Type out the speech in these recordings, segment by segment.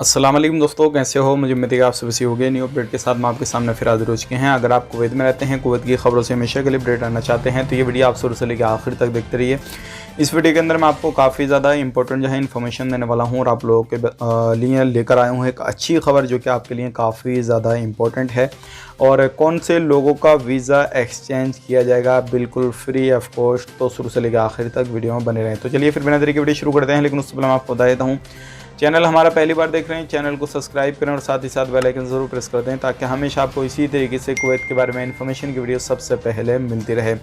अस्सलाम वालेकुम दोस्तों, कैसे हो। मुझे उम्मीद है कि आप सब अच्छे होंगे। न्यू अपडेट के साथ हम आपके सामने फिर हाजिर हो चुके हैं। अगर आप कुवैत में रहते हैं, कुवैत की खबरों से हमेशा के लिए अपडेट रहना चाहते हैं तो ये वीडियो आप शुरू से लेकर आखिर तक देखते रहिए। इस वीडियो के अंदर मैं आपको काफ़ी ज़्यादा इंपॉर्टेंट जो है इन्फॉर्मेशन देने वाला हूँ और आप लोगों के लिए लेकर आया हूँ एक अच्छी खबर जो कि आपके लिए काफ़ी ज़्यादा इम्पोर्टेंट है। और कौन से लोगों का वीज़ा एक्सचेंज किया जाएगा बिल्कुल फ्री ऑफ कॉस्ट, तो शुरू से लेकर आखिर तक वीडियो में बने रहें। तो चलिए फिर बिना देरी के वीडियो शुरू करते हैं। लेकिन उससे पहले मैं आपको बता देता हूँ, चैनल हमारा पहली बार देख रहे हैं, चैनल को सब्सक्राइब करें और साथ ही साथ बेल आइकन ज़रूर प्रेस कर दें ताकि हमेशा आपको इसी तरीके से कुवैत के बारे में इन्फॉर्मेशन की वीडियो सबसे पहले मिलती रहे।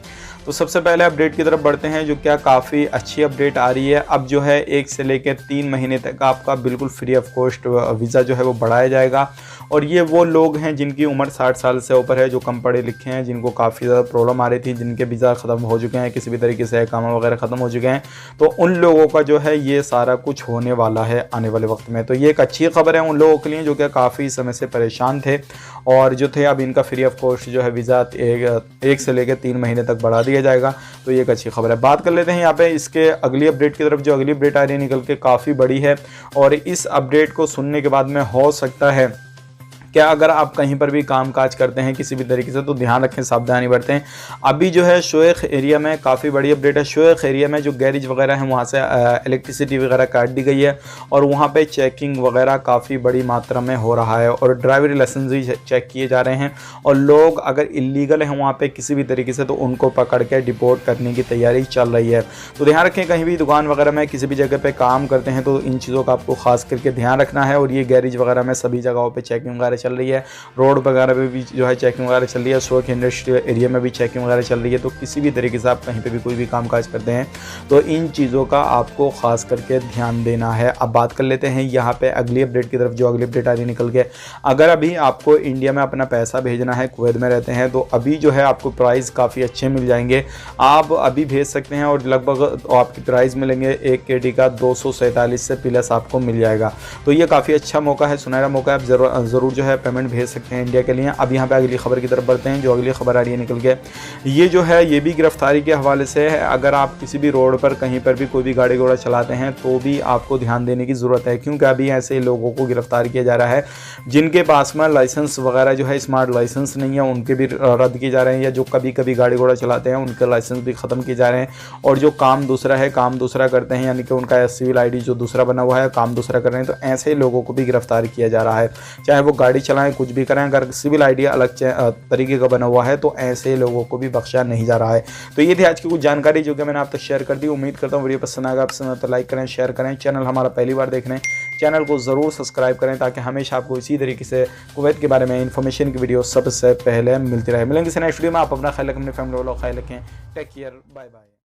तो सबसे पहले अपडेट की तरफ बढ़ते हैं, जो क्या काफ़ी अच्छी अपडेट आ रही है। अब जो है 1 से लेकर 3 महीने तक आपका बिल्कुल फ्री ऑफ कॉस्ट वीज़ा जो है वो बढ़ाया जाएगा। और ये वो लोग हैं जिनकी उम्र 60 साल से ऊपर है, जो कम पढ़े लिखे हैं, जिनको काफ़ी ज़्यादा प्रॉब्लम आ रही थी, जिनके वीज़ा ख़त्म हो चुके हैं, किसी भी तरीके से इकामा वगैरह ख़त्म हो चुके हैं, तो उन लोगों का जो है ये सारा कुछ होने वाला है आने वाले वक्त में। तो ये एक अच्छी खबर है उन लोगों के लिए जो कि काफ़ी समय से परेशान थे और जो थे, अब इनका फ्री ऑफ कॉस्ट जो है वीज़ा 1 से लेकर 3 महीने तक बढ़ा दिया जाएगा। तो ये एक अच्छी खबर है। बात कर लेते हैं यहाँ पे इसके अगली अपडेट की तरफ। जो अगली अपडेट आ रही है निकल के काफ़ी बड़ी है और इस अपडेट को सुनने के बाद में हो सकता है क्या, अगर आप कहीं पर भी काम काज करते हैं किसी भी तरीके से, तो ध्यान रखें, सावधानी बरतें। अभी जो है शोएख एरिया में काफ़ी बड़ी अपडेट है। शोएख एरिया में जो गैरेज वगैरह हैं वहाँ से इलेक्ट्रिसिटी वगैरह काट दी गई है और वहाँ पे चेकिंग वगैरह काफ़ी बड़ी मात्रा में हो रहा है और ड्राइवरी लाइसेंस भी चेक किए जा रहे हैं। और लोग अगर इलीगल हैं वहाँ पर किसी भी तरीके से, तो उनको पकड़ के डिपोर्ट करने की तैयारी चल रही है। तो ध्यान रखें, कहीं भी दुकान वगैरह में किसी भी जगह पर काम करते हैं तो इन चीज़ों का आपको खास करके ध्यान रखना है। और ये गैरेज वगैरह में सभी जगहों पर चेकिंग वगैरह चल रही है, रोड वगैरह पे भी जो है चेकिंग वगैरह चल रही है, शोक इंडस्ट्रियल एरिया में भी चेकिंग वगैरह चल रही है। तो किसी भी तरीके से आप कहीं पे भी कोई भी काम काज करते हैं तो इन चीज़ों का आपको खास करके ध्यान देना है। अब बात कर लेते हैं यहाँ पे अगली अपडेट की तरफ। जो अगली अपडेट आ रही निकल के, अगर अभी आपको इंडिया में अपना पैसा भेजना है, कुवैत में रहते हैं, तो अभी जो है आपको प्राइस काफ़ी अच्छे मिल जाएंगे। आप अभी भेज सकते हैं और लगभग आपकी प्राइस मिलेंगे 1 KD का 247 से प्लस आपको मिल जाएगा। तो ये काफ़ी अच्छा मौका है, सुनहरा मौका है। आप ज़रूर जो है पेमेंट भेज सकते हैं इंडिया के लिए। अब यहाँ पे अगली खबर की तरफ बढ़ते हैं। जो अगली खबर आ रही है निकल के, ये जो है ये भी गिरफ्तारी के हवाले से है। अगर आप किसी भी रोड पर कहीं पर भी कोई भी गाड़ी घोड़ा चलाते हैं तो भी आपको ध्यान देने की ज़रूरत है, क्योंकि अभी ऐसे लोगों को गिरफ्तार किया जा रहा है जिनके पास में लाइसेंस वगैरह जो है स्मार्ट लाइसेंस नहीं है, उनके भी रद्द किए जा रहे हैं। या जो कभी कभी गाड़ी घोड़ा चलाते हैं उनके लाइसेंस भी ख़त्म किए जा रहे हैं। और जो काम दूसरा है, काम दूसरा करते हैं, यानी कि उनका सिविल ID जो दूसरा बना हुआ है, काम दूसरा कर रहे हैं, तो ऐसे लोगों को भी गिरफ्तार किया जा रहा है। चाहे वो गाड़ी चलाएं, कुछ भी करें, अगर सिविल ID अलग तरीके का बना हुआ है तो ऐसे लोगों को भी बख्शा नहीं जा रहा है। तो ये थी आज की कुछ जानकारी जो कि मैंने आप तक शेयर कर दी। उम्मीद करता हूँ वीडियो पसंद आएगा। पसंद तो लाइक करें, शेयर करें। चैनल हमारा पहली बार देख रहे हैं, चैनल को ज़रूर सब्सक्राइब करें ताकि हमेशा आपको इसी तरीके से कुवैत के बारे में इन्फॉर्मेशन की वीडियो सबसे पहले मिलती रहे। मिलेंगे नेक्स्ट वीडियो में। आप अपना ख्याल रखें, अपने फैमिली वालों का ख्याल रखें। Take care, bye bye.